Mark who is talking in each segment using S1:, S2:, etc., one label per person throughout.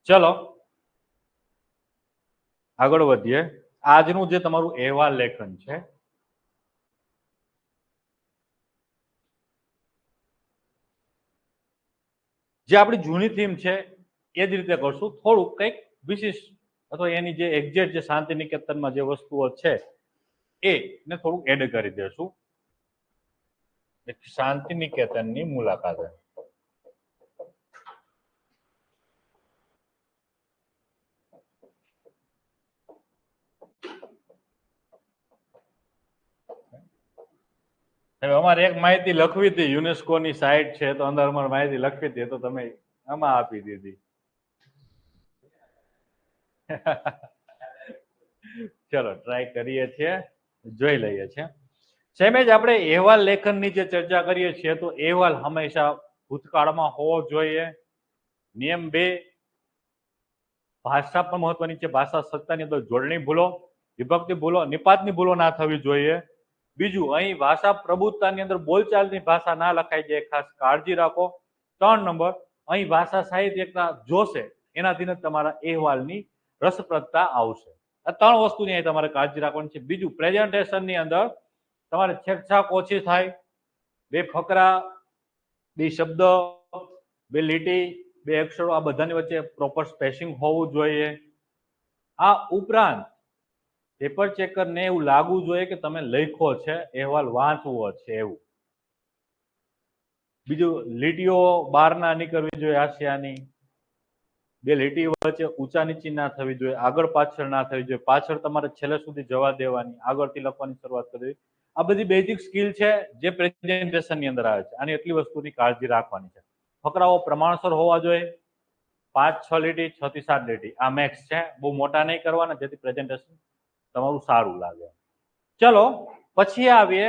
S1: ચલો આગળ વધીએ. આજનું જે તમારું અહેવાલ લેખન છે જે આપણી જૂની થીમ છે એ જ રીતે કરશું, થોડુંક કંઈક વિશિષ્ટ અથવા એની જે એક્ઝેક્ટ જે શાંતિ નિકેતનમાં જે વસ્તુઓ છે એને થોડુંક એડ કરી દેશું. શાંતિ નિકેતનની મુલાકાતે. હવે અમારે એક માહિતી લખવી હતી, યુનેસ્કોની સાઇટ છે તો અંદર અમારે માહિતી લખવી હતી, તો તમે આમાં આપી દીધી. ચલો ટ્રાય કરીએ છીએ, જોઈ લઈએ છીએ. સેમ જ આપણે અહેવાલ લેખનની જે ચર્ચા કરીએ છીએ તો અહેવાલ હંમેશા ભૂતકાળમાં હોવો જોઈએ. નિયમ 2, ભાષા પણ મહત્વની છે. ભાષા સત્તાની અંદર જોડણી ભૂલો, વિભક્તિ ભૂલો, નિપાતની ભૂલો ના થવી જોઈએ. બીજું, અહીં ભાષા પ્રભુત્વની અંદર બોલચાલની ભાષા ના લખાઈ જાય, ખાસ કાળજી રાખો. 3 નંબર, અહીં ભાષા સાહિત્યના જોશે એનાથી જ તમારા અહેવાલની રસપ્રદતા આવશે. આ 3 વસ્તુની અહીં તમારે કાળજી રાખવાની છે. બીજું, પ્રેઝન્ટેશનની અંદર તમારે છેકછાક ઓછી થાય, 2 ફકરા, 2 શબ્દ, 2 લીટી, 2 અક્ષરો, આ બધાની વચ્ચે પ્રોપર સ્પેસિંગ હોવું જોઈએ. આ ઉપરાંત પેપર ચેકરને એવું લાગવું જોઈએ કે તમે લખ્યો છે, અહેવાલ વાંચવો છે એવું. બીજું, લીટીઓ બહાર ના નીકળવી જોઈએ આશિયાની. 2 લીટી વચ્ચે ઊંચા નીચી ના થવી જોઈએ, આગળ પાછળ ના થવી જોઈએ. પાછળ તમારે છેલ્લે સુધી જવા દેવાની, આગળથી લખવાની શરૂઆત કરવી. આ બધી બેઝિક સ્કિલ છે જે પ્રેઝન્ટેશનની અંદર આવે છે. આની એટલી વસ્તુની કાળજી રાખવાની છે. ફકરાઓ પ્રમાણસર હોવા જોઈએ, 5-6 લીટી, 6 થી 7 લીટી, આ મેક્સ છે. બહુ મોટા નહીં કરવાના જેથી પ્રેઝન્ટેશન તમારું સારું લાગે. ચલો પછી આવીએ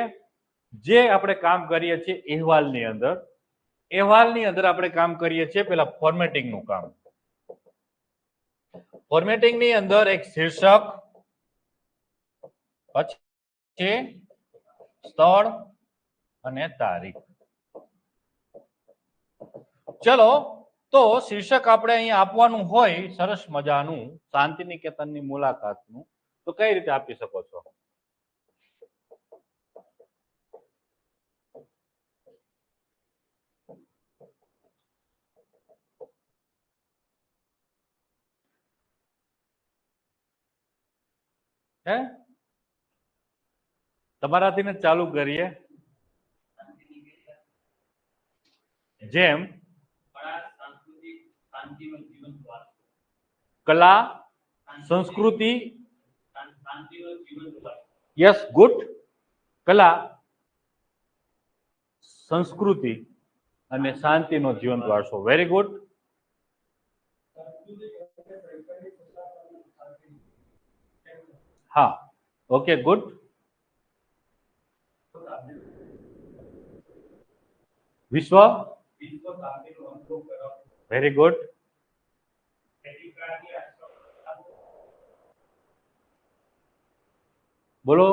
S1: જે આપણે કામ કરીએ છીએ અહેવાલની અંદર. અહેવાલની અંદર આપણે કામ કરીએ છીએ પેલા ફોર્મેટિંગનું કામ. ફોર્મેટિંગની અંદર એક શીર્ષક, પછી સ્થળ અને તારીખ. ચલો તો શીર્ષક આપણે અહીંયા આપવાનું હોય સરસ મજાનું, શાંતિ નિકેતનની મુલાકાતનું, તો કઈ રીતે આપી શકો છો? હે તમારાથી ને ચાલુ કરીએ. જેમ કલા, સંસ્કૃતિ, યસ ગુડ, કલા, સંસ્કૃતિ અને શાંતિનો જીવંત વારસો. Very good. હા, ઓકે, ગુડ. વિશ્વ, વેરી ગુડ. બોલો.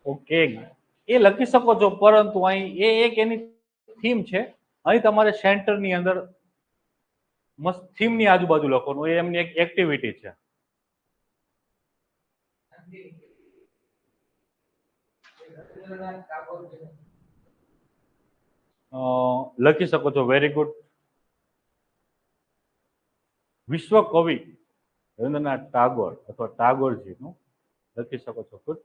S1: ઓકે, એ લખી શકો છો, પરંતુ અહીં એ એક એની થીમ છે. અહીં તમારે સેન્ટરની અંદર મસ્ત થીમની આજુબાજુ લખવાનું, એ એમની એક એક્ટિવિટી છે. લખી શકો છો. Very good. વિશ્વ કવિ રવિન્દ્રનાથ ટાગોર અથવા ટાગોરજીનું લખી શકો છો. ગુડ.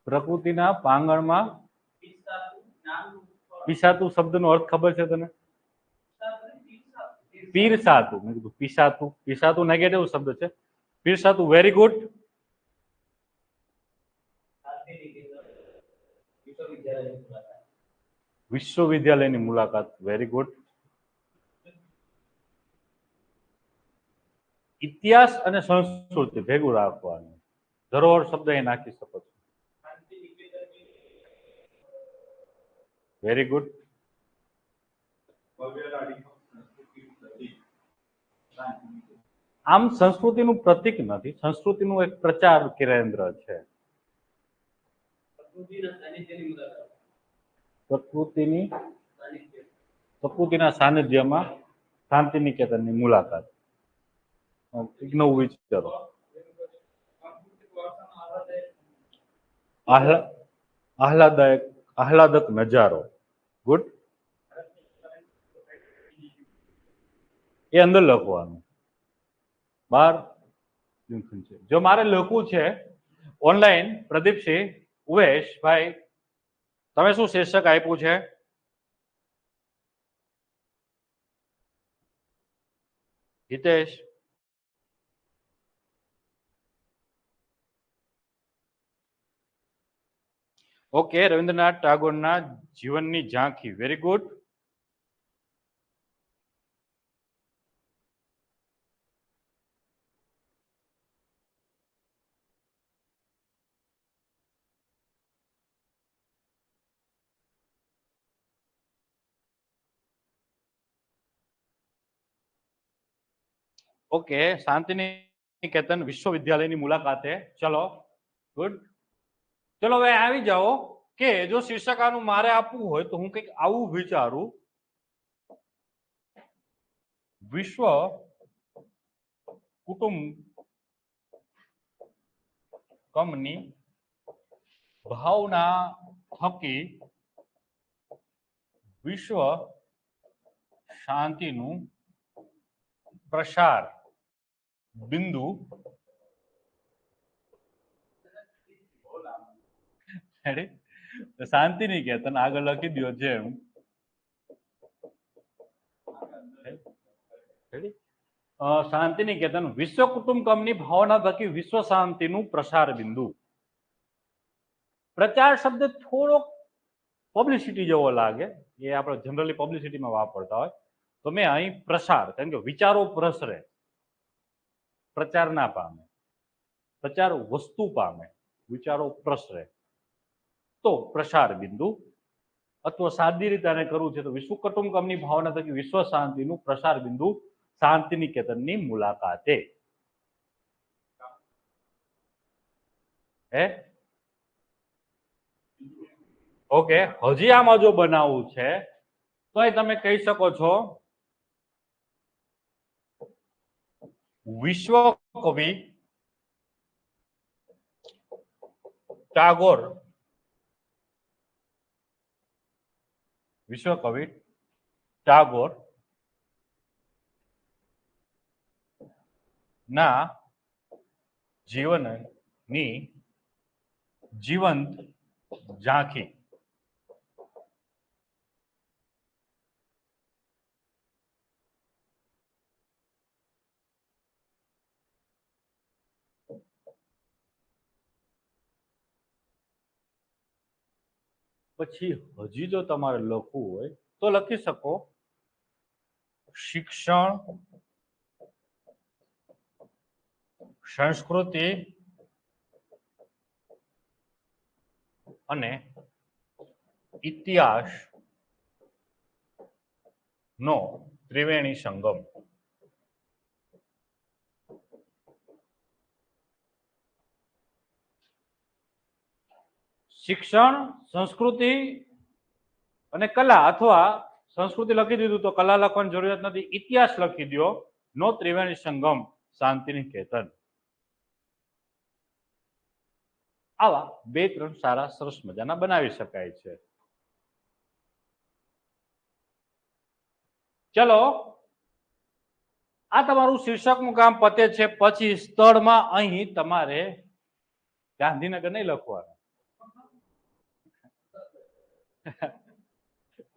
S1: પ્રકૃતિના પાંગણમાં પીસાતું શબ્દનો અર્થ ખબર છે તને? પીરસાતું. મેં કીધું પીસાતું. પીસાતું નેગેટિવ શબ્દ છે. પીરસાતું. Very good. વિશ્વવિદ્યાલયની મુલાકાત. Very good. ઇતિહાસ અને સંસ્કૃતિ ભેગું રાખવાનું. ધરોહર શબ્દ એ નાખી શકો છો. Very good. આમ સંસ્કૃતિનું પ્રતીક નથી, સંસ્કૃતિનું એક પ્રચાર કેન્દ્ર છે. પ્રકૃતિની પ્રકૃતિના સાનિધ્યમાં શાંતિ નિકેતનની મુલાકાત. એક નવું વિચારો. આહલાદક નજારો. ગુડ. એ અંદર લખવાનું. 12 જો મારે લખવું છે ઓનલાઈન, પ્રદીપસિંહ, ઉવેશ ભાઈ, તમે શું શીર્ષક આપ્યું છે? હિતેશ, ઓકે. રવિન્દ્રનાથ ટાગોરના જીવનની ઝાંખી. Very good. ઓકે. શાંતિનિકેતન વિશ્વવિદ્યાલયની મુલાકાતે. ચલો, ગુડ. ચલો હવે આવી જાઓ કે જો શીર્ષક આનું મારે આપવું હોય તો હું કંઈક આવું વિચારું. વિશ્વ કુટુંબ કમની ભાવના થકી વિશ્વ શાંતિનું પ્રસાર બિંદુ શાંતિનિકેતન આગળ લખી દો જેમ શાંતિનિકેતન વિશ્વ કુટુંબ કમની ભાવના થકી વિશ્વ શાંતિનું પ્રસાર બિંદુ. પ્રચાર શબ્દ થોડોક પબ્લિસિટી જેવો લાગે, એ આપણે જનરલી પબ્લિસિટીમાં વાપરતા હોય, તો મેં અહીં પ્રસાર, કારણ કે વિચારો પ્રસરે, પ્રચાર ના પામે. પ્રચાર વસ્તુ પામે, વિચારો પ્રસરે. તો પ્રસાર બિંદુ, અથવા સાદી રીતે આને કરવું છે તો વિશ્વ કુટુંબ કમની ભાવના થકી વિશ્વ શાંતિનું પ્રસાર બિંદુ શાંતિનિકેતનની મુલાકાતે. હે ઓકે. હજી આમાં જો બનાવવું છે તો તમે કહી શકો છો વિશ્વ કવિ ટાગોર, વિશ્વ કવિ ટાગોર ના જીવનની જીવંત ઝાંખી. પછી હજી જો તમારે લખવું હોય તો લખી શકો શિક્ષણ, સંસ્કૃતિ અને ઇતિહાસ નો ત્રિવેણી સંગમ. શિક્ષણ, સંસ્કૃતિ અને કલા, અથવા સંસ્કૃતિ લખી દીધું તો કલા લખવાની જરૂરિયાત નથી, ઇતિહાસ લખી દો, નો ત્રિવેણી સંગમ શાંતિનિકેતન. આવા 2-3 સારા સરસ મજાના બનાવી શકાય છે. ચલો, આ તમારું શીર્ષકનું કામ પતે છે. પછી સ્થળમાં અહીં તમારે ગાંધીનગર નહીં લખવાનું.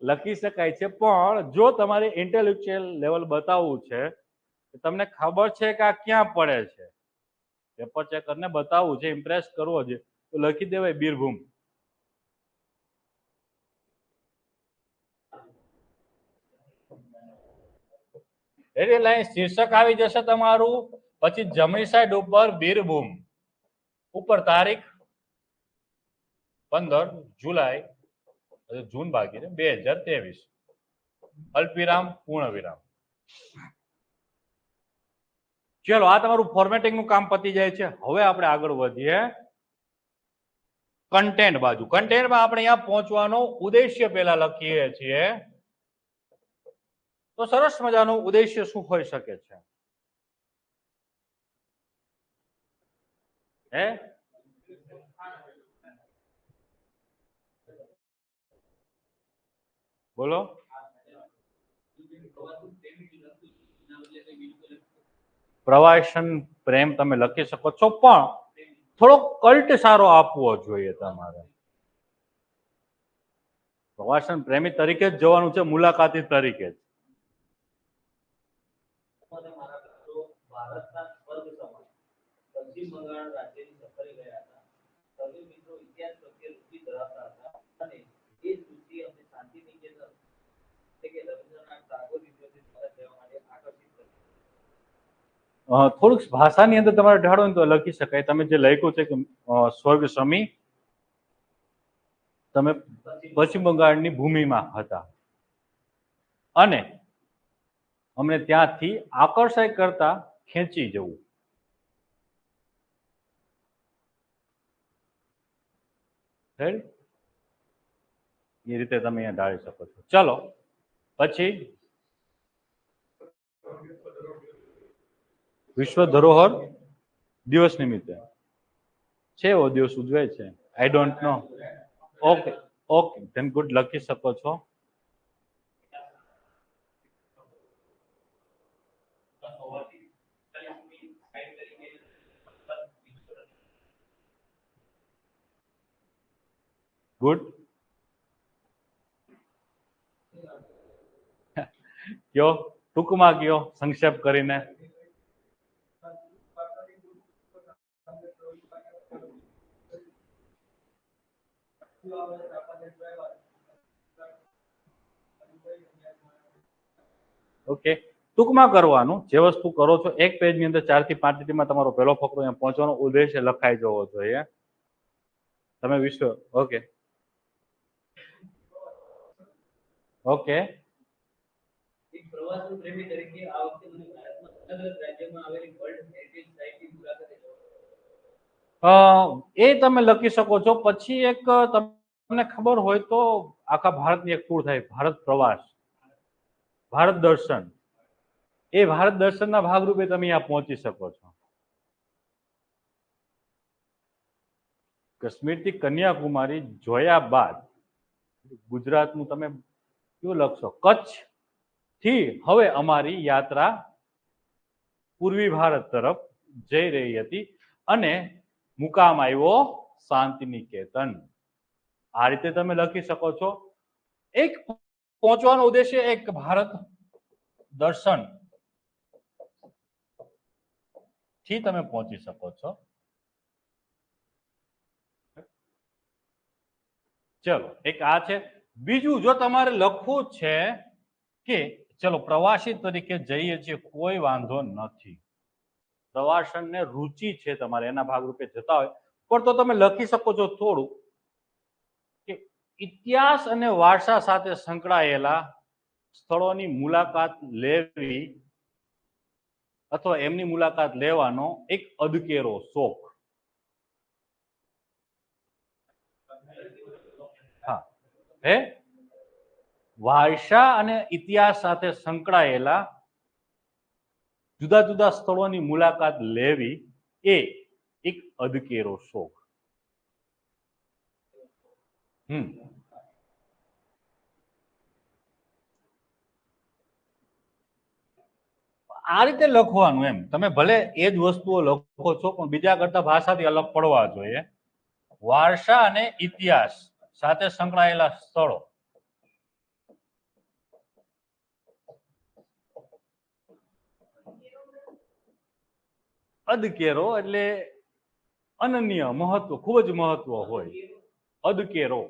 S1: લખી શકાય છે, પણ જો તમારે ઇન્ટેલેક્ચ્યુઅલ લેવલ બતાવવું છે, તમને ખબર છે કે આ ક્યાં પડે છે, પેપર ચેકરને બતાવવું છે, ઇમ્પ્રેસ કરવો છે, તો લખી દેવાય બીરભૂમ. એટલે લાઈન શીર્ષક આવી જશે તમારું, પછી જમણી સાઈડ ઉપર બીરભૂમ, ઉપર તારીખ 15 જુલાઈ, જૂન બાકી છે, 2023, અલ્પવિરામ પૂર્ણ વિરામ. ચલો, આ તમારું ફોર્મેટિંગ નું કામ પતી જાય છે. હવે આપણે આગળ વધીએ કન્ટેન્ટ બાજુ. કન્ટેન્ટમાં આપણે અહીંયા પહોંચવાનો ઉદ્દેશ્ય પહેલા લખીએ છીએ. તો સરસ મજાનો ઉદ્દેશ્ય શું હોઈ શકે છે? હે? બોલો. પ્રવાસન પ્રેમ તમે લખી શકો છો, પણ થોડો કલ્ટ સારો આપવો જોઈએ તમારે. પ્રવાસન પ્રેમી તરીકે જ જવાનું છે, મુલાકાતી તરીકે જ. થોડુંક ભાષાની અંદર તમારે ઢાળો ને તો લખી શકાય. તમે જે લખ્યું છે કે સ્વર્ગ સમી તમે પશ્ચિમ બંગાળની ભૂમિમાં હતા અને અમને ત્યાંથી આકર્ષાય કરતા ખેંચી જવું. એ રીતે તમે અહીંયા ઢાળી શકો છો. ચલો પછી વિશ્વ ધરોહર દિવસ નિમિત્તે છે એવો દિવસ ઉજવાય છે. I don't know. Okay okay then good, લખી શકો છો. ગુડ. કયો ટૂંકમાં કયો સંક્ષેપ કરીને. ઓકે, ટૂંકમાં કરવાનું. જે વસ્તુ કરો છો એક પેજ ની અંદર 4 થી 5 લીટીમાં તમારો પહેલો ફકરો અહીંયા પહોંચવાનો ઉદ્દેશ્ય લખાઈ જવો જોઈએ. તમે વિશ્વ ઓકે ઓકે એ તમે લખી શકો છો. પછી એક તમને ખબર હોય તો આખા ભારતની એક ટૂર થાય, ભારત પ્રવાસ, ભારત દર્શન. એ ભારત દર્શનના ભાગરૂપે તમે અહીંયા પહોંચી શકો છો. કાશ્મીરથી કન્યાકુમારી જોયા બાદ ગુજરાતનું તમે કેવું લખશો? કચ્છ થી હવે અમારી યાત્રા પૂર્વી ભારત તરફ જઈ રહી હતી અને મુકામ આવ્યો શાંતિ નિકેતન. આ રીતે તમે લખી શકો છો. એક પહોંચવાનો ઉદ્દેશ્ય એક ભારત દર્શન થી તમે પહોંચી શકો છો. ચલો એક આ છે. બીજું જો તમારે લખવું છે કે ચલો પ્રવાસી તરીકે જઈએ છીએ, કોઈ વાંધો નથી, પ્રવાસનને રુચિ છે તમારે, એના ભાગરૂપે જતા હોય, પણ તો તમે લખી શકો છો થોડું કે ઇતિહાસ અને વારસા સાથે સંકળાયેલા સ્થળોની મુલાકાત લેવી અથવા એમની મુલાકાત લેવાનો એક અદકેરો શોખ. હા, હે વારસા અને ઇતિહાસ સાથે સંકળાયેલા જુદા જુદા સ્થળોની મુલાકાત લેવી એ એક અદકેરો શોખ. આ રીતે લખવાનું એમ. તમે ભલે એ જ વસ્તુઓ લખો છો પણ બીજા કરતા ભાષાથી અલગ પડવા જોઈએ. વારસા અને ઇતિહાસ સાથે સંકળાયેલા સ્થળો. અદકેરો એટલે અનન્ય, મહત્વ, ખૂબ જ મહત્વ હોય. અદકેરો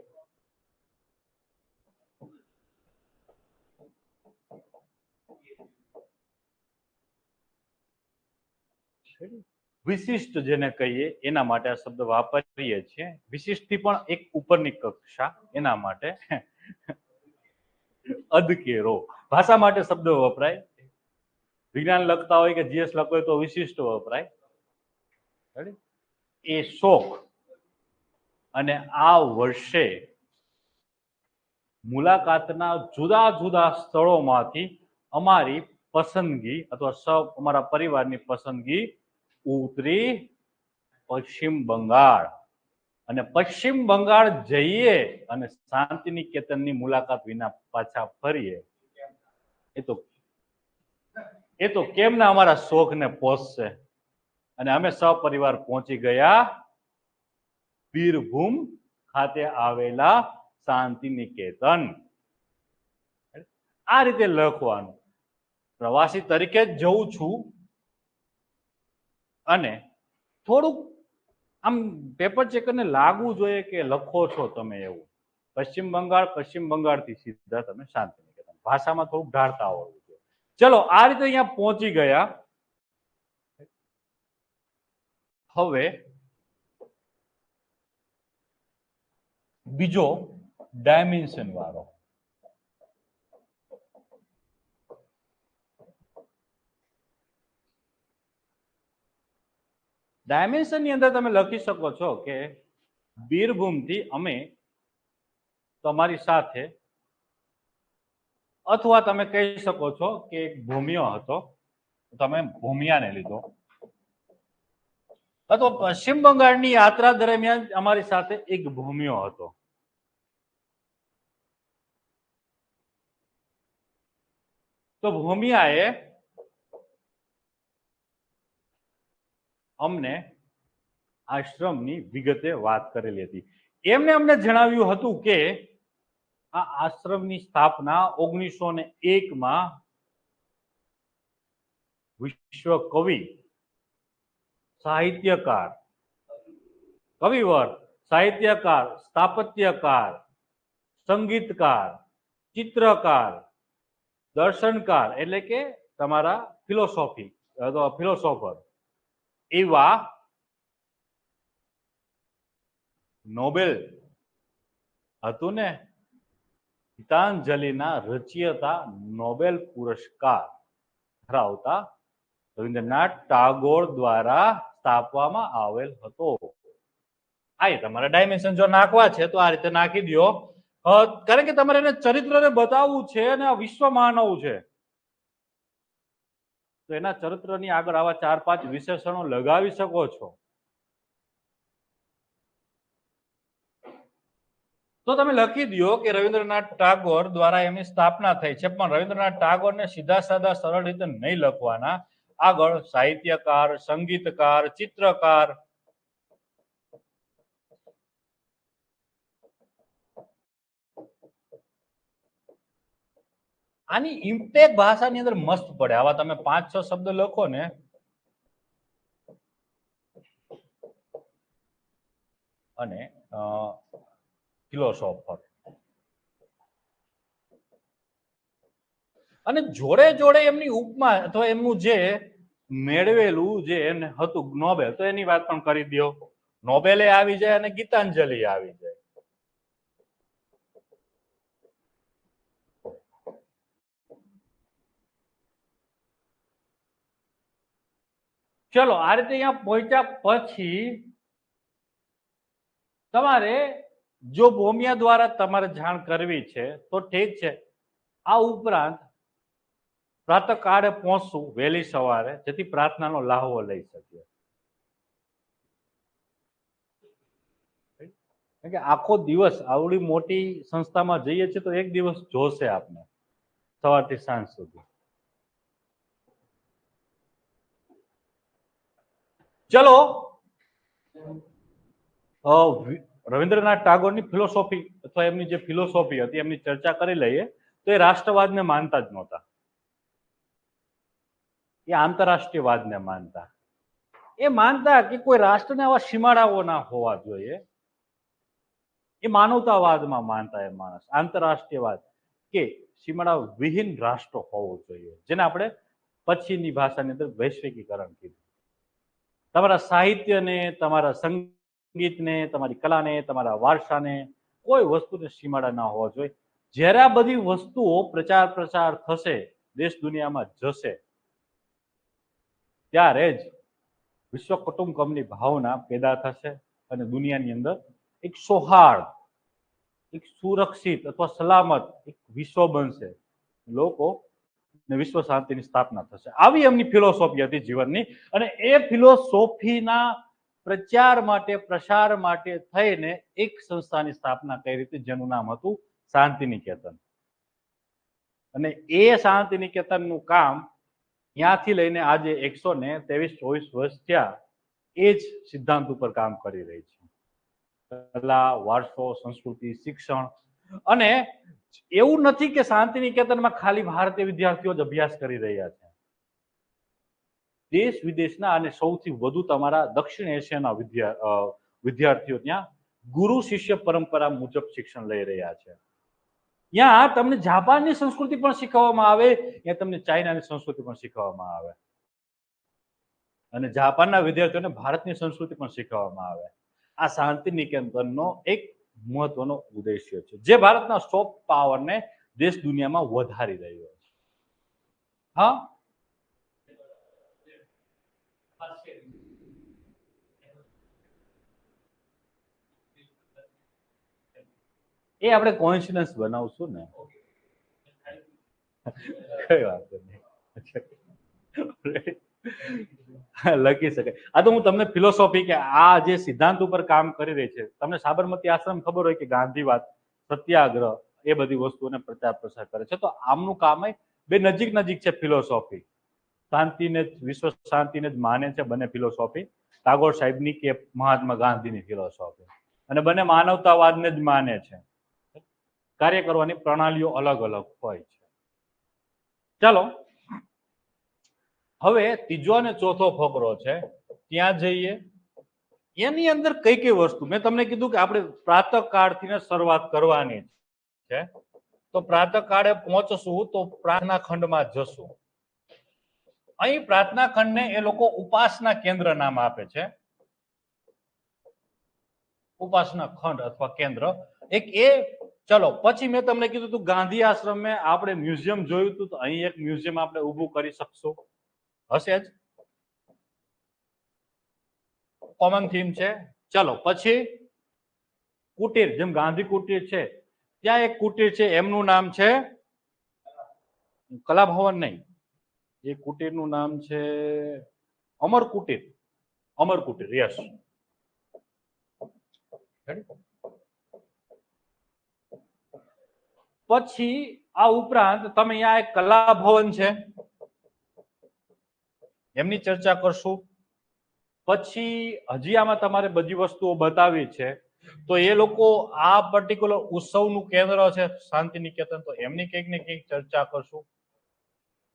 S1: વિશિષ્ટ જેને કહીએ એના માટે આ શબ્દ વાપરીએ છીએ. વિશિષ્ટ થી પણ એક ઉપરની કક્ષા, એના માટે અદકેરો. ભાષા માટે શબ્દ વપરાય. વિજ્ઞાન લખતા હોય કે જીએસ લખતો હોય તો વિશિષ્ટ વપરાય. એ શોખ અને આ વર્ષે મુલાકાતના જુદા જુદા સ્થળોમાંથી અમારી પસંદગી અથવા અમારા પરિવારની પસંદગી ઉતરી પશ્ચિમ બંગાળ, અને પશ્ચિમ બંગાળ જઈએ અને શાંતિ નિકેતનની મુલાકાત વિના પાછા ફરીએ એ તો કેમના અમારા શોખને પોષશે. અને અમે સપરિવાર પહોંચી ગયા બીરભૂમ ખાતે આવેલા શાંતિ નિકેતન. આ રીતે લખવાનું, પ્રવાસી તરીકે જ જઉં છું અને થોડુંક આમ પેપર ચેકરને લાગવું જોઈએ કે લખો છો તમે એવું. પશ્ચિમ બંગાળથી સીધા તમે શાંતિ નિકેતન, ભાષામાં થોડુંક ઢાળતા આવડવું જોઈએ. ચલો આ રીતે અહીંયા પહોંચી ગયા. હવે બીજો ડાયમેન્શન વાળો, ડાયમેન્શન ની અંદર તમે લખી શકો છો કે બીરભૂમ થી અમે તમારી સાથે, અથવા તમે કહી શકો છો કે એક ભૂમિયો હતો, તમે ભૂમિયાને લીધો, અથવા પશ્ચિમ બંગાળની યાત્રા દરમિયાન અમારી સાથે એક ભૂમિયો હતો. તો ભૂમિયાએ અમને આશ્રમની વિગતે વાત કરેલી હતી. એમને અમને જણાવ્યું હતું કે આ આશ્રમની સ્થાપના 1901 વિશ્વ કવિ, સાહિત્યકાર, કવિવર, સાહિત્યકાર, સ્થાપત્યકાર, સંગીતકાર, ચિત્રકાર, દર્શનકાર એટલે કે તમારા ફિલોસોફર એવા નોબેલ હતું ને, ગીતાંજલિના રચયિતા નોબેલ પુરસ્કાર ધરાવતા રવિન્દ્રનાથ ટાગોર દ્વારા સ્થાપવામાં આવેલ હતો. આ તમારા ડાયમેન્શન જો નાખવા છે તો આ રીતે નાખી દો, કારણ કે તમારે એને ચરિત્રને બતાવવું છે અને આ વિશ્વ માનવ છે, તો એના ચરિત્રની આગળ આવા 4-5 વિશેષણો લગાવી શકો છો. તો તમે લખી દો કે રવિન્દ્રનાથ ટાગોર દ્વારા એમની સ્થાપના થઈ છે, પણ રવિન્દ્રનાથ ટાગોરને સીધા સાદા સરળ રીતે નહીં લખવાના. આગળ સાહિત્યકાર, સંગીતકાર, ચિત્રકાર, આની ઇમ્પેક્ટ ભાષાની અંદર મસ્ત પડે. આવા તમે 5-6 શબ્દ લખો ને, અને ફિલોસોફર, અને જોડે જોડે એમની ઉપમા અથવા એમનું જે મેળવેલું જે એને હતું નોબેલ, તો એની વાત પણ કરી દો. નોબેલે આવી જાય અને ગીતાંજલિ આવી જાય. ચલો આ રીતે અહીંયા પહોંચ્યા પછી તમારે જો ભૂમિયા દ્વારા તમારે જાણ કરવી છે તો ઠીક છે. આ ઉપરાંત પ્રાતઃ કાળે પહોંચશું વહેલી સવારે, જેથી પ્રાર્થનાનો લાહવો લઈ શકીએ. કે આખો દિવસ આવડી મોટી સંસ્થામાં જઈએ છીએ તો એક દિવસ જોશે આપને સવારથી સાંજ સુધી. ચલો રવિન્દ્રનાથ ટાગોરની ફિલોસોફી અથવા એમની જે ફિલોસોફી હતી એમની ચર્ચા કરી લઈએ. તો એ રાષ્ટ્રવાદને માનતા જ નહોતા, એ આંતરરાષ્ટ્રીયવાદને માનતા. એ માનતા કે કોઈ રાષ્ટ્રને આવા સીમાડાઓ ના હોવા જોઈએ. એ માનવતાવાદમાં માનતા એ માણસ. આંતરરાષ્ટ્રીયવાદ કે સીમાડા વિહીન રાષ્ટ્ર હોવું જોઈએ, જેને આપણે પછીની ભાષાની અંદર વૈશ્વિકીકરણ કીધું. તમારા સાહિત્યને, તમારા સંગીતને, તમારી કલાને, તમારા વારસાને, કોઈ વસ્તુને સીમાડા ના હોવા જોઈએ. જ્યારે આ બધી વસ્તુઓ પ્રચાર થશે, દેશ દુનિયામાં જશે, ત્યારે જ વિશ્વ કુટુંબકમની ભાવના પેદા થશે અને દુનિયાની અંદર એક સૌહાર્દ, એક સુરક્ષિત અથવા સલામત એક વિશ્વ બનશે, લોકો ને વિશ્વ શાંતિની સ્થાપના થશે. આવી એમની ફિલોસોફી હતી જીવનની. અને એ ફિલોસોફીના પ્રચાર માટે, પ્રસાર માટે થઈને એક સંસ્થાની સ્થાપના કરી હતી, જેનું નામ હતું શાંતિ નિકેતન. અને એ શાંતિ નિકેતનનું કામ ત્યાંથી લઈને આજે 123-24 વર્ષ થયા એ જ સિદ્ધાંત ઉપર કામ કરી રહી છે. કલા, વારસો, સંસ્કૃતિ, શિક્ષણ. અને એવું નથી કે શાંતિ નિકેતનમાં ખાલી ભારતીય વિદ્યાર્થીઓ જ અભ્યાસ કરી રહ્યા છે. દેશ વિદેશના અને સૌથી વધુ તમારા દક્ષિણ એશિયાના વિદ્યાર્થીઓ ત્યાં ગુરુ શિષ્ય પરંપરા મુજબ શિક્ષણ લઈ રહ્યા છે. ત્યાં તમને જાપાનની સંસ્કૃતિ પણ શીખવવામાં આવે, ત્યાં તમને ચાઇનાની સંસ્કૃતિ પણ શીખવવામાં આવે, અને જાપાનના વિદ્યાર્થીઓને ભારતની સંસ્કૃતિ પણ શીખવવામાં આવે. આ શાંતિ નિકેતનનો એક મહત્વનો ઉદ્દેશ્ય છે, જે ભારતના સોફ્ટ પાવરને દેશ દુનિયામાં વધારી રહ્યો છે. હા, એ આપણે કોઇન્સિડન્સ બનાવશું ને. કઈ વાત નહીં. લખી શકાય. આ તો હું તમને ફિલોસોફી કે આ જે સિદ્ધાંત ઉપર કામ કરી રહી છે, તમને સાબરમતી આશ્રમ ખબર હોય કે ગાંધીવાદ, સત્યાગ્રહ, એ બધી વસ્તુઓને પ્રચાર પ્રસાર કરે છે. તો આમનું કામ બે નજીક નજીક છે. ફિલોસોફી શાંતિને જ, વિશ્વ શાંતિને જ માને છે બંને ફિલોસોફી, ટાગોર સાહેબની કે મહાત્મા ગાંધીની ફિલોસોફી. અને બંને માનવતાવાદને જ માને છે. કાર્ય કરવાની પ્રણાલીઓ અલગ અલગ હોય છે. ચાલો હવે ત્રીજો અને ચોથો ફકરો છે, ત્યાં જઈએ. એની અંદર કઈ કઈ વસ્તુ મેં તમને કીધું કે આપણે પ્રાતઃકાળથી શરૂઆત કરવાની છે. તો પ્રાતઃકાળે પહોંચશું તો પ્રાર્થના ખંડમાં જશું. અહીં પ્રાર્થના ખંડને એ લોકો ઉપાસના કેન્દ્ર નામ આપે છે. ઉપાસના ખંડ અથવા કેન્દ્ર એક એ. ચલો પછી મેં તમને કીધું હતું ગાંધી આશ્રમે આપણે મ્યુઝિયમ જોયું હતું, તો અહીં એક મ્યુઝિયમ આપણે ઊભું કરી શકશું, હશે જ. કોમન થીમ છે. ચલો પછી કુટીર, જેમ ગાંધી કુટીર છે, ત્યાં એક કુટીર છે, એમનું નામ છે કલાભવન નહીં, એ કુટીરનું નામ છે અમર કુટીર. અમર કુટીર, યસ. પછી આ ઉપરાંત તમે અહીંયા એક કલાભવન છે, એમની ચર્ચા કરશું. પછી હજી આમાં તમારે બધી વસ્તુઓ બતાવી છે, તો એ લોકો આ પર્ટિક્યુલર ઉત્સવનું કેન્દ્ર છે શાંતિ નિકેતન, તો એમની કંઈક ને કંઈક ચર્ચા કરશું.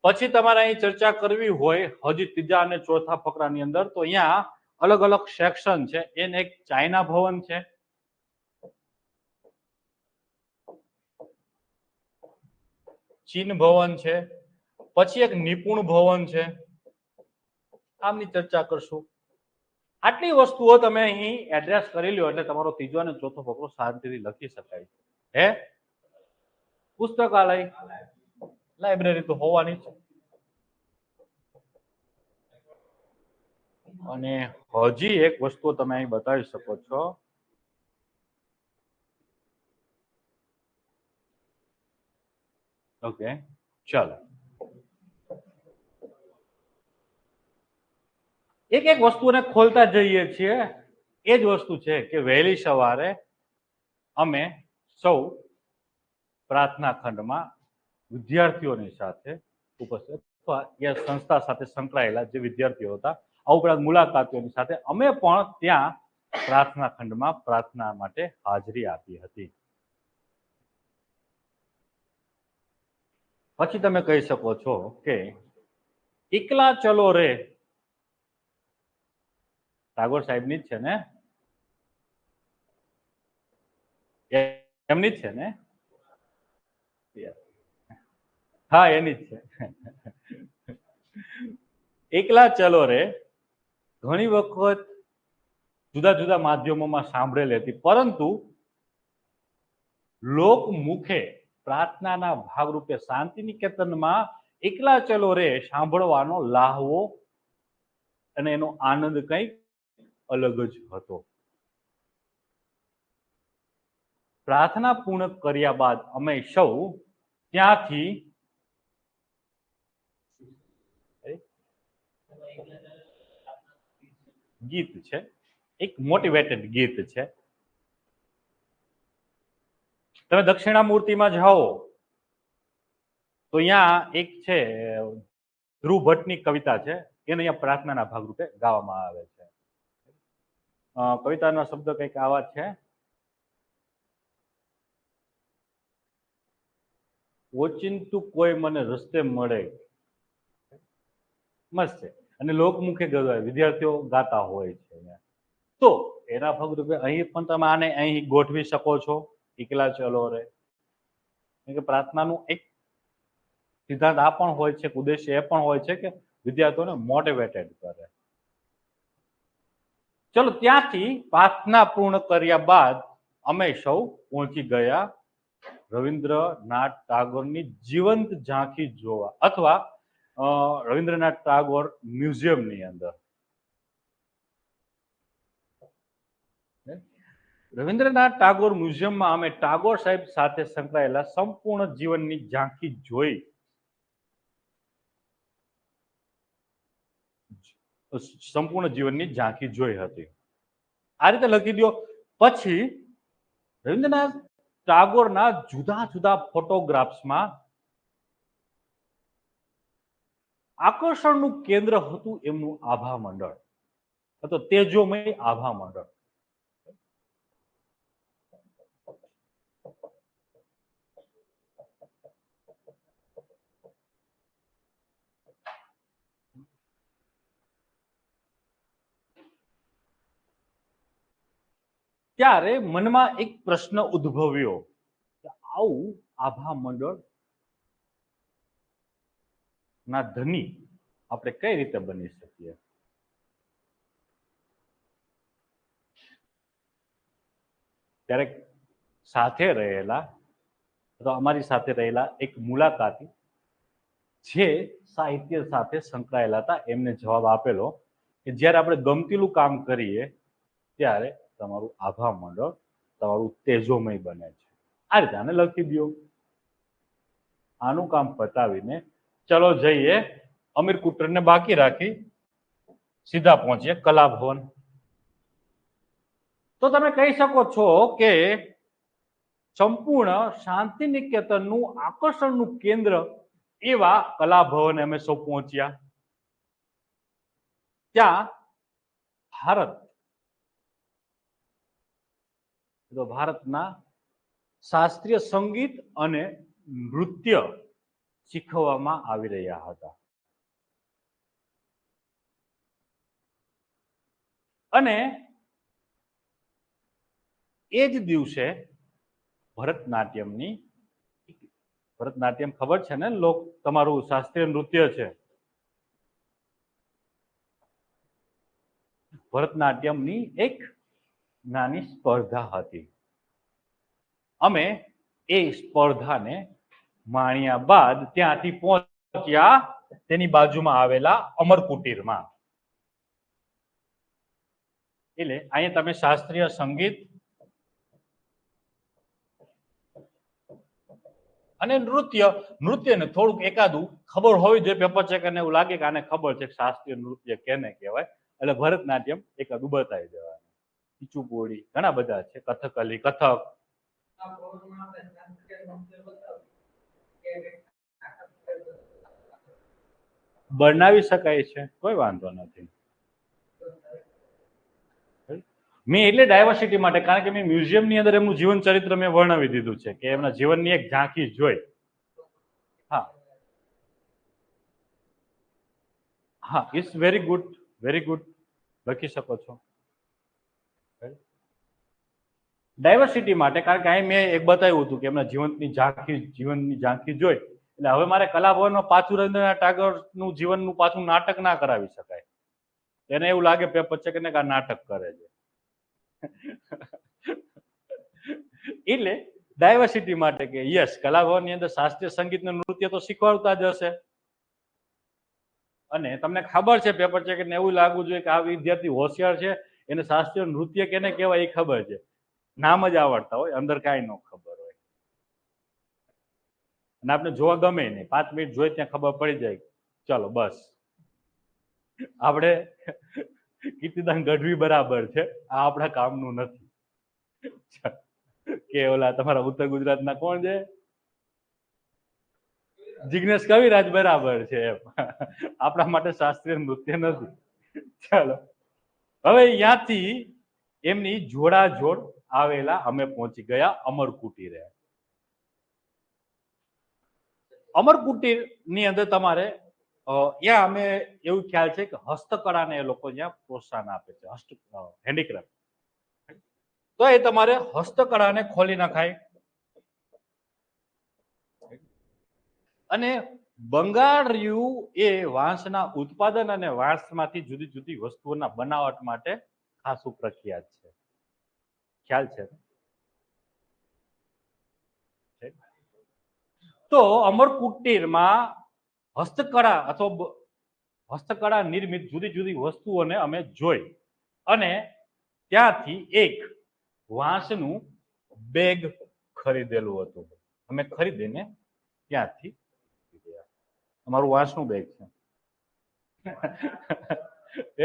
S1: પછી તમારે અહીં ચર્ચા કરવી હોય હજી ત્રીજા અને ચોથા ફકરાની અંદર, તો અહીંયા અલગ અલગ સેક્શન છે. એને એક ચાઇના ભવન છે, ચીન ભવન છે, પછી એક નિપુણ ભવન છે. આમની ચર્ચા કરશું. આટલી વસ્તુઓ તમે અહીં એડ્રેસ કરી લ્યો એટલે તમારો ત્રીજો અને ચોથો ફકરો શાંતિથી લખી શકાય. હે, પુસ્તકાલય, લાઇબ્રેરી તો હોવાની જ. અને હજી એક વસ્તુ તમે અહીં બતાવી શકો છો. ઓકે, ચાલો એક એક વસ્તુને ખોલતા જઈએ છીએ. એ જ વસ્તુ છે કે વહેલી સવારે અમે સૌ પ્રાર્થના ખંડમાં વિદ્યાર્થીઓની સાથે ઉપસ્થિત, અથવા એ સંસ્થા સાથે સંકળાયેલા જે વિદ્યાર્થીઓ હતા, આ ઉપરાંત મુલાકાતીઓની સાથે અમે પણ ત્યાં પ્રાર્થના ખંડમાં પ્રાર્થના માટે હાજરી આપી હતી. પછી તમે કહી શકો છો કે એકલા ચલો રે ટાગોર સાહેબની જ છે ને, એમની જ છે ને? હા, એની જ છે. એકલા ચલો રે ઘણી વખત જુદા જુદા માધ્યમોમાં સાંભળેલી હતી, પરંતુ લોકમુખે પ્રાર્થનાના ભાગરૂપે શાંતિ નિકેતનમાં એકલા ચલો રે સાંભળવાનો લાહવો અને એનો આનંદ કંઈક અલગ જ હતો. પ્રાર્થના પૂર્ણ કર્યા બાદ અમે સૌ ત્યાંથી ગીત છે, એક મોટિવેટેડ ગીત છે. તમે દક્ષિણામૂર્તિમાં જાઓ તો અહીંયા એક છે ધ્રુવ ભટ્ટની કવિતા છે, એને અહીંયા પ્રાર્થનાના ભાગરૂપે ગાવામાં આવે છે. કવિતાના શબ્દ કંઈક આવા છે. ઓચિંતું કોઈ મને રસ્તે મળે, મસ્ત છે, અને લોકમુખે ગવાય, વિદ્યાર્થીઓ ગાતા હોય છે. તો એના ભાગરૂપે અહીં પણ તમે આને અહીં ગોઠવી શકો છો, એકલા ચલો રે. કે પ્રાર્થનાનું એક સિદ્ધાંત આ પણ હોય છે, ઉદ્દેશ્ય એ પણ હોય છે કે વિદ્યાર્થીઓને મોટિવેટેડ કરે. ચલો, ત્યાંથી પ્રાર્થના પૂર્ણ કર્યા બાદ અમે સૌ પહોંચી ગયા રવિન્દ્રનાથ ટાગોરની જીવંત ઝાંખી જોવા, અથવા રવિન્દ્રનાથ ટાગોર મ્યુઝિયમની અંદર. રવિન્દ્રનાથ ટાગોર મ્યુઝિયમમાં અમે ટાગોર સાહેબ સાથે સંકળાયેલા સંપૂર્ણ જીવનની ઝાંખી જોઈ. સંપૂર્ણ જીવનની ઝાંખી જોઈ હતી. આ રીતે લખી દો. પછી રવિન્દ્રનાથ ટાગોરના જુદા જુદા ફોટોગ્રાફ્સમાં આકર્ષણનું કેન્દ્ર હતું એમનું આભા મંડળ, અથવા તેજોમય આભા મંડળ. ત્યારે મનમાં એક પ્રશ્ન ઉદ્ભવ્યો કે આવું આભા મંડળ ના ધની આપણે કઈ રીતે બની શકીએ? ત્યારે સાથે રહેલા અથવા અમારી સાથે રહેલા એક મુલાકાતી જે સાહિત્ય સાથે સંકળાયેલા હતા, એમને જવાબ આપેલો કે જ્યારે આપણે ગમતીલું કામ કરીએ ત્યારે તમારું આભા મંડળ તમારું તેજોમય બને છે. આ રીતે આને લખી દો. આનું કામ પતાવીને ચલો જઈએ અમીરકુટરને બાકી રાખી સીધા પહોંચીએ કલાભવન. તો તમે કહી શકો છો કે સંપૂર્ણ શાંતિ નિકેતનનું આકર્ષણનું કેન્દ્ર એવા કલાભવન અમે સૌ પહોંચ્યા. ત્યાં ભારતના શાસ્ત્રીય સંગીત અને નૃત્ય શીખવવામાં આવી રહ્યા હતા. અને એ જ દિવસે ભરતનાટ્યમ ખબર છે ને, તમારું શાસ્ત્રીય નૃત્ય છે. ભરતનાટ્યમની એક નાની સ્પર્ધા હતી. અમે એ સ્પર્ધાને માણ્યા બાદ ત્યાંથી પહોંચ્યા તેની બાજુમાં આવેલા અમરકુટીરમાં. એટલે અહીંયા તમે શાસ્ત્રીય સંગીત અને નૃત્યને થોડુંક એકાદું ખબર હોવી જોઈએ. પેપર ચેકરને એવું લાગે કે આને ખબર છે શાસ્ત્રીય નૃત્ય કેને કહેવાય, એટલે ભરતનાટ્યમ એકાદું બતાવી દેવાનું. કુચીપુડી ઘણા બધા છે, કથકલી, કથક. બનાવી શકાય છે, કોઈ વાંધો નથી. મેં એટલે ડાયવર્સિટી માટે, કારણ કે મેં મ્યુઝિયમની અંદર એમનું જીવન ચરિત્ર મેં વર્ણવી દીધું છે કે એમના જીવનની એક ઝાંખી જોઈ. હા હા, it's very good, very good, લખી શકો છો. ડાયવર્સિટી માટે, કારણ કે અહીં મેં એક બતાવ્યું હતું કે એમના જીવનની ઝાંખી જોઈ, એટલે હવે મારે કલાભવનમાં પાછું રવિન્દ્રનાથ ટાગોરનું જીવનનું પાછું નાટક ના કરાવી શકાય. એને એવું લાગે પેપર ચેકરને કે આ નાટક કરે છે. એટલે ડાયવર્સિટી માટે કે યસ, કલાભવનની અંદર શાસ્ત્રીય સંગીત ને નૃત્ય તો શીખવાડતા જ હશે. અને તમને ખબર છે પેપર ચેકરને એવું લાગવું જોઈએ કે આ વિદ્યાર્થી હોશિયાર છે, એને શાસ્ત્રીય નૃત્ય કેને કહેવાય એ ખબર છે. નામ જ આવડતા હોય, અંદર કાંઈ ન ખબર હોય, અને આપણે જોવા ગમે નહીં, 5 મિનિટ જોઈ ત્યાં ખબર પડી જાય, ચલો બસ આપણે કીર્તિદાન ગઢવી બરાબર છે, આ આપણા કામનું નથી. કે ઓલા તમારા ઉત્તર ગુજરાતના કોણ છે, જિગ્નેશ કવિરાજ બરાબર છે એમ. આપણા માટે શાસ્ત્રીય નૃત્ય નથી. ચાલો હવે ત્યાંથી એમની જોડાજોડ આવેલા અમે પહોંચી ગયા અમરકુટીરે. અમરકુટીર ની અંદર તમારે ત્યાં અમે એવું ખ્યાલ છે કે હસ્તકળાને એ લોકો ત્યાં પ્રોત્સાહન આપે છે, હેન્ડીક્રાફ્ટ. તો એ તમારે હસ્તકળાને ખોલી નખાય. અને બંગાળિયું એ વાંસના ઉત્પાદન અને વાંસમાંથી જુદી જુદી વસ્તુઓના બનાવટ માટે ખાસું પ્રખ્યાત છે. ખ્યાલ છે? તો અમરકુટીરમાં હસ્તકળા અથવા હસ્તકળા નિર્મિત જુદી જુદી વસ્તુઓને અમે જોઈ, અને ત્યાંથી એક વાંસનું બેગ ખરીદેલું હતું. અમે ખરીદીને ત્યાંથી ગયા. અમારું વાંસનું બેગ છે. એ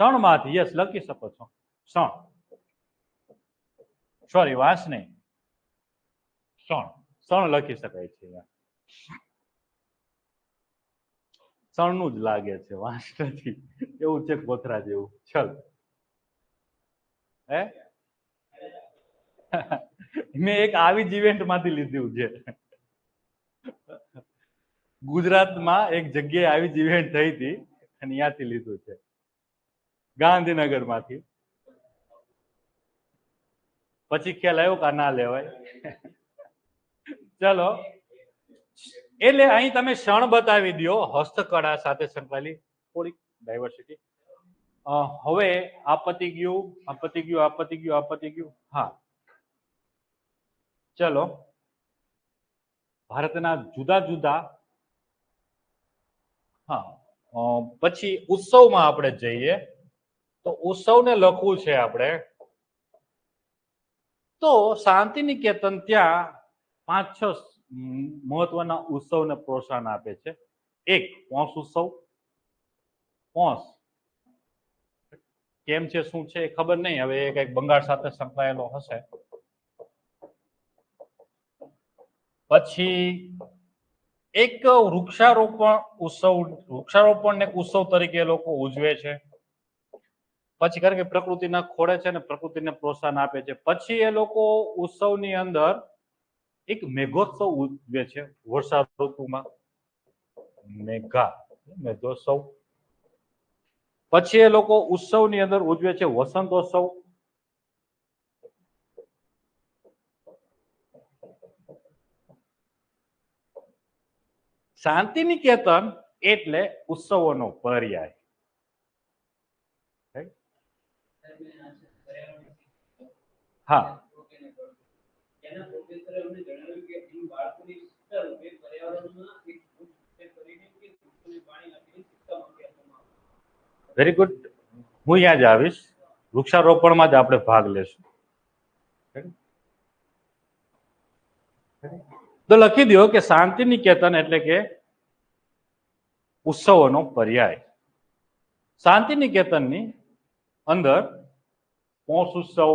S1: શણમાંથી, યસ, લખી શકો છો. સોરી, વાંસ નહીં, શણ લખી શકાય છે. શણનું જ લાગે છે, વાંસ નથી. એવું છે કોથરા જેવું. ચલ, હે મેં એક આવી જ ઇવેન્ટ માંથી લીધું છે. ગુજરાતમાં એક જગ્યાએ આવી જ ઇવેન્ટ થઈ હતી અને ત્યાંથી લીધું છે, ગાંધીનગર માંથી. પછી ખ્યાલ આવ્યો કે ના લેવાય. ચલો, એટલે અહીં તમે ક્ષણ બતાવી દો હસ્તકળા સાથે સંકળાયેલી થોડીક ડાયવર્સિટી. હવે આ પતી ગયું, આ પતી ગયું, આ પતી ગયું, આ પતી ગયું. હા, ચલો, ભારતના જુદા જુદા, હા, પછી ઉત્સવમાં આપણે જઈએ તો ઉત્સવને લખવું છે આપણે. તો શાંતિ નિકેતન ત્યાં 5-6 મહત્વના ઉત્સવને પ્રોત્સાહન આપે છે. એક પોંસ ઉત્સવ. પોંસ કેમ છે, શું છે ખબર નહીં, હવે એ કઈક બંગાળ સાથે સંકળાયેલો હશે. પછી એક વૃક્ષારોપણ ઉત્સવ, વૃક્ષારોપણને ઉત્સવ તરીકે લોકો ઉજવે છે. પછી કારણ કે પ્રકૃતિના ખોળે છે ને પ્રકૃતિને પ્રોત્સાહન આપે છે. પછી એ લોકો ઉત્સવની અંદર એક મેઘોત્સવ ઉજવે છે વર્ષા ઋતુમાં, મેઘોત્સવ. પછી એ લોકો ઉત્સવની અંદર ઉજવે છે વસંતોત્સવ. શાંતિ નિકેતન એટલે ઉત્સવોનો પર્યાય. હા, વેરી ગુડ. હું અહીંયા જ આવીશ, વૃક્ષારોપણમાં જ આપણે ભાગ લેશું. તો લખી દો કે શાંતિ નિકેતન એટલે કે ઉત્સવોનો પર્યાય. શાંતિ નિકેતનની અંદર પોંસ ઉત્સવ,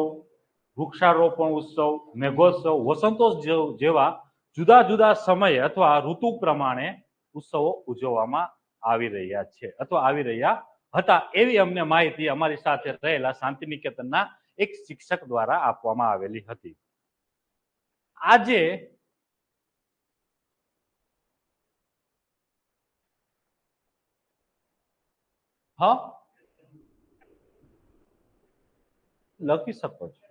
S1: વૃક્ષારોપણ ઉત્સવ, મેઘોત્સવ, વસંતોત્સવ જેવા જુદા જુદા સમયે અથવા ઋતુ પ્રમાણે ઉત્સવો ઉજવવામાં આવી રહ્યા છે અથવા આવી રહ્યા હતા, એવી અમને માહિતી અમારી સાથે રહેલા શાંતિ નિકેતનના એક શિક્ષક દ્વારા આપવામાં આવેલી હતી. આજે હા, લખી શકો છો.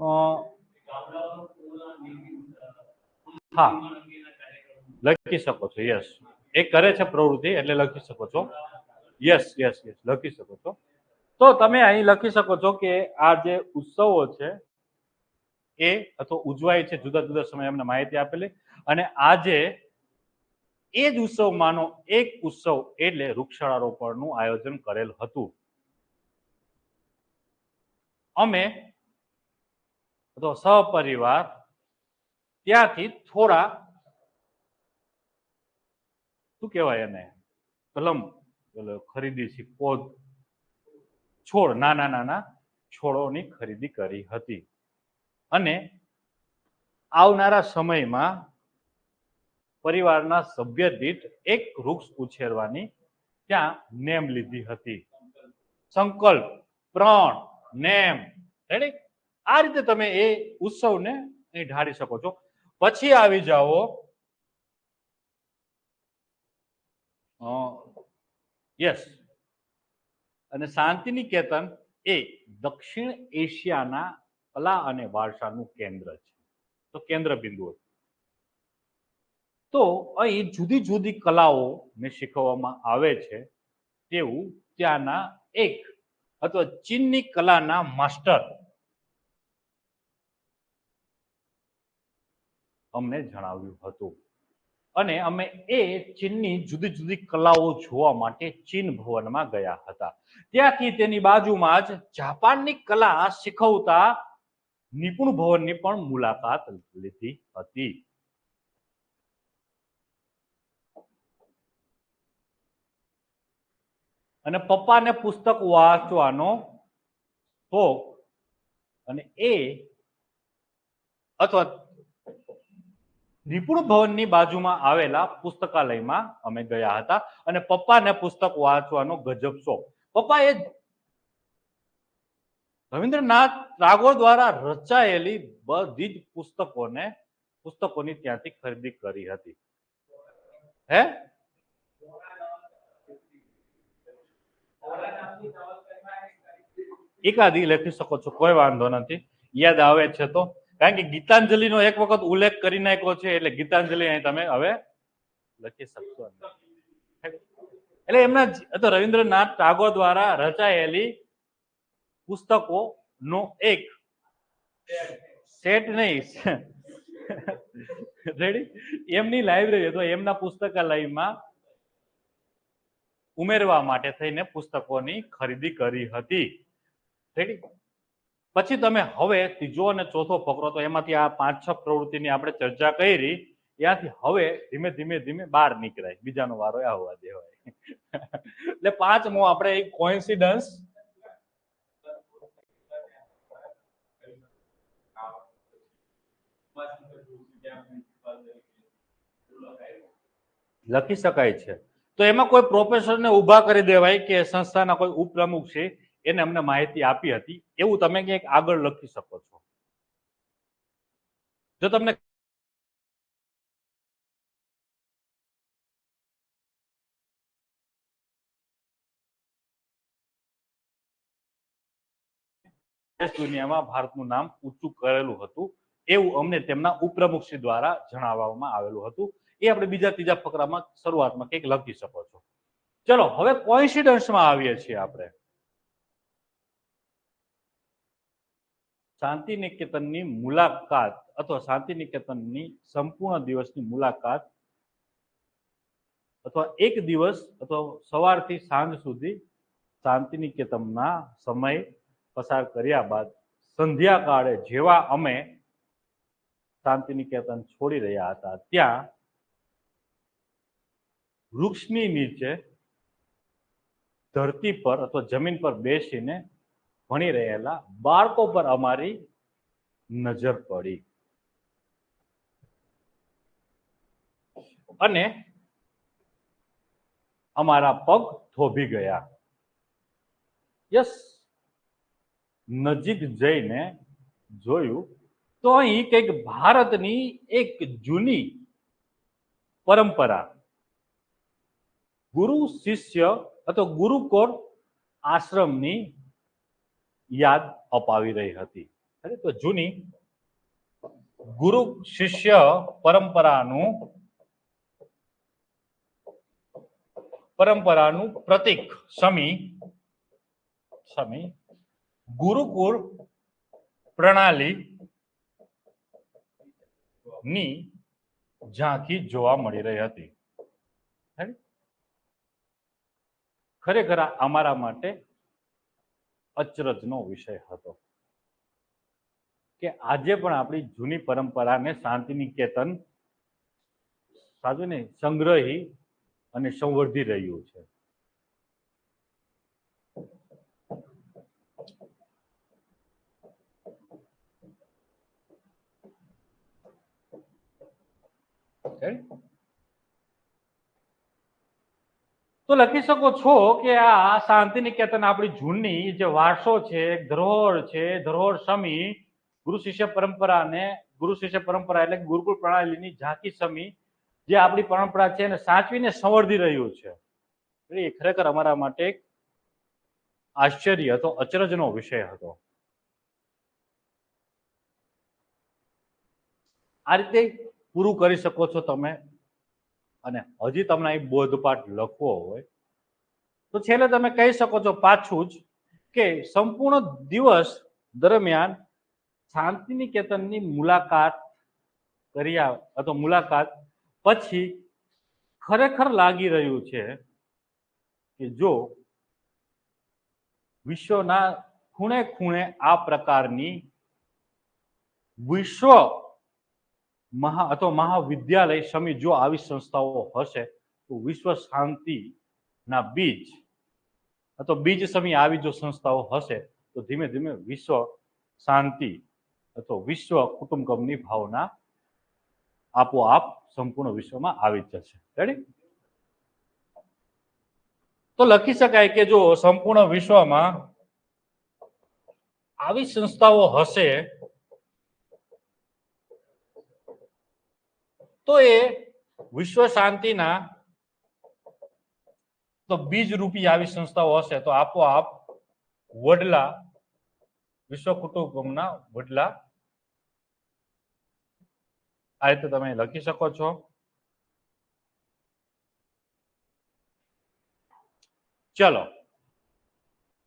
S1: હા, લખી શકો છો. યસ, એ કરે છે પ્રવૃત્તિ એટલે લખી શકો છો. યસ યસ યસ, લખી શકો છો. તો તમે અહીં લખી શકો છો કે આ જે ઉત્સવો છે એ અથવા ઉજવાય છે જુદા જુદા સમયે અમને માહિતી આપેલી, અને આજે એ જ ઉત્સવમાંનો એક ઉત્સવ એટલે વૃક્ષારોપણનું આયોજન કરેલ હતું. અમે તો સહપરિવાર ત્યાંથી થોડા શું કહેવાય એને કલમ ખરીદી છે પોદ છોડ નાના નાના છોડોની ખરીદી કરી હતી અને આવનારા સમયમાં પરિવારના સભ્ય દીઠ એક વૃક્ષ ઉછેરવાની ત્યાં નેમ લીધી હતી. સંકલ્પ, પ્રણ, નેમ, રેડી? આ રીતે તમે એ ઉત્સવને અહીં ઢાળી શકો છો. પછી આવી જાઓ યસ, અને શાંતિનિકેતન એ દક્ષિણ એશિયાના કલા અને વારસાનું કેન્દ્ર છે, તો કેન્દ્ર બિંદુ. તો અહીં જુદી જુદી કલાઓને શીખવવામાં આવે છે તેવું ત્યાંના એક અથવા ચીનની કલાના માસ્ટર અમને જણાવ્યું હતું. અને અમે એ ચીનની જુદી જુદી કલાઓ જોવા માટે ચીન ભવનમાં ગયા હતા. ત્યાંથી તેની બાજુમાં જ જાપાનની કલા શીખવતા નિપુણ ભવનની પણ મુલાકાત લીધી હતી. અને પપ્પાને પુસ્તક વાંચવાનો શોખ અને એ અથવા નિપુણ ભવનની બાજુમાં આવેલા પુસ્તકાલયમાં અમે ગયા હતા અને પપ્પાને પુસ્તક વાંચવાનો ગજબ શોખ. પપ્પાએ રવિન્દ્રનાથ ટાગોર દ્વારા રચાયેલી બધી જ પુસ્તકોની ત્યાંથી ખરીદી કરી હતી. હે એકાદી લખી શકો છો, કોઈ વાંધો નથી, યાદ આવે છે તો. કારણ કે ગીતાંજલિનો એક વખત ઉલ્લેખ કરી નાખ્યો છે એટલે ગીતાંજલિ અહીં તમે હવે લખી શકશો. એટલે એમના તો રવિન્દ્રનાથ ટાગોર દ્વારા રચાયેલી પુસ્તકો નો એક સેટ નહીં રેડી એમની લાઇબ્રેરી તો એમના પુસ્તકાલયમાં ઉમેરવા માટે થઈને પુસ્તકોની ખરીદી કરી હતી. રેડી? પછી તમે હવે ત્રીજો અને ચોથો ફકરો, તો એમાંથી આ 5-6 પ્રવૃત્તિની આપણે ચર્ચા કરી, ત્યાંથી હવે ધીમે ધીમે ધીમે બહાર નીકળાય, બીજાનો વારો આવવા દેવાય. એટલે 5મો આપણે એક કોઇન્સિડન્સ લખી શકાય છે. તો એમાં કોઈ પ્રોફેસરને ઊભા કરી દેવાય કે સંસ્થાના કોઈ ઉપપ્રમુખ છે એને અમને માહિતી આપી હતી એવું તમે ક્યાંક આગળ લખી શકો છો. જો તમને દુનિયામાં ભારતનું નામ ઊંચું કરેલું હતું એવું અમને તેમના ઉપપ્રમુખશ્રી દ્વારા જણાવવામાં આવેલું હતું. એ આપણે બીજા ત્રીજા ફકરામાં શરૂઆતમાં કંઈક લખી શકો છો. ચલો હવે કોઇન્સિડન્સમાં આવીએ છીએ આપણે. શાંતિનિકેતનની મુલાકાત અથવા શાંતિનિકેતનની સંપૂર્ણ દિવસની મુલાકાત અથવા એક દિવસ અથવા સવારથી સાંજ સુધી શાંતિનિકેતનના સમય પસાર કર્યા બાદ સંધ્યા કાળે જેવા અમે શાંતિનિકેતન છોડી રહ્યા હતા ત્યાં વૃક્ષની નીચે ધરતી પર અથવા જમીન પર બેસીને ભણી રહેલા બાળકો પર અમારી નજર પડી અને અમારા પગ થોભી ગયા. યસ, નજીક જઈને જોયું તો અહીં કંઈક ભારતની એક જૂની પરંપરા ગુરુ શિષ્ય અથવા ગુરુકુળ આશ્રમની યાદ અપાવી રહી હતી. તો જૂની ગુરુ શિષ્ય પરંપરાનું પ્રતીક સમી ગુરુકુળ પ્રણાલી ની ઝાંખી જોવા મળી રહી હતી. ખરેખર અમારા માટે અચરજનો વિષય હતો. કે આજે પણ આપણી જૂની પરંપરાને શાંતિ નિકેતન સાચું ને સંગ્રહી અને સંવર્ધી રહ્યું છે. તો લખી શકો છો કે આ શાંતિ નિકેતન આપણી જૂની જે વારસો છે, ધરોહર છે, ધરોહર સમી ગુરુ શિષ્ય પરંપરાને ગુરુ શિષ્ય પરંપરા એટલે ગુરુકુળ પ્રણાલીની ઝાંકી સમી જે આપણી પરંપરા છે એને સાચવીને સંવર્ધી રહ્યું છે. એ ખરેખર અમારા માટે એક આશ્ચર્ય હતો, અચરજનો વિષય હતો. આ રીતે પૂરું કરી શકો છો તમે. અને હજી તમને અહીં બોધપાઠ લખવો હોય તો છેલ્લે તમે કહી શકો છો પાછું જ કે સંપૂર્ણ દિવસ દરમિયાન શાંતિ નિકેતનની મુલાકાત કર્યા અથવા મુલાકાત પછી ખરેખર લાગી રહ્યું છે કે જો વિશ્વના ખૂણે ખૂણે આ પ્રકારની વિશ્વ અથવા મહાવિદ્યાલય સમી જો આવી સંસ્થાઓ હશે તો વિશ્વ શાંતિના બીજ અથવા બીજ સમી આવી જો સંસ્થાઓ હશે તો ધીમે ધીમે વિશ્વ શાંતિ અથવા વિશ્વ કુટુંબકમની ભાવના આપોઆપ સંપૂર્ણ વિશ્વમાં આવી જ જશે. રેડી? તો લખી શકાય કે જો સંપૂર્ણ વિશ્વમાં આવી સંસ્થાઓ હશે તો એ વિશ્વ શાંતિના તો બીજ રૂપી આવી સંસ્થાઓ હશે તો આપોઆપ વડલા વિશ્વ કુટુંબના વડલા આ રીતે તમે લખી શકો છો. ચલો,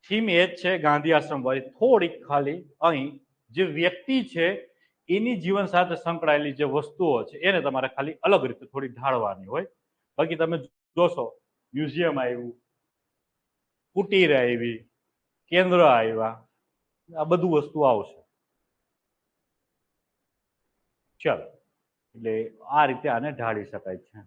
S1: થીમ એ જ છે ગાંધી આશ્રમ વાળી. થોડીક ખાલી અહીં જે વ્યક્તિ છે એની જીવન સાથે સંકળાયેલી જે વસ્તુઓ છે એને તમારે ખાલી અલગ રીતે થોડી ઢાળવાની હોય. બાકી તમે જોશો મ્યુઝિયમ આવ્યું, કુટીર આવી, કેન્દ્ર આવ્યા, આ બધું વસ્તુ આવશે. ચલો, એટલે આ રીતે આને ઢાળી શકાય છે.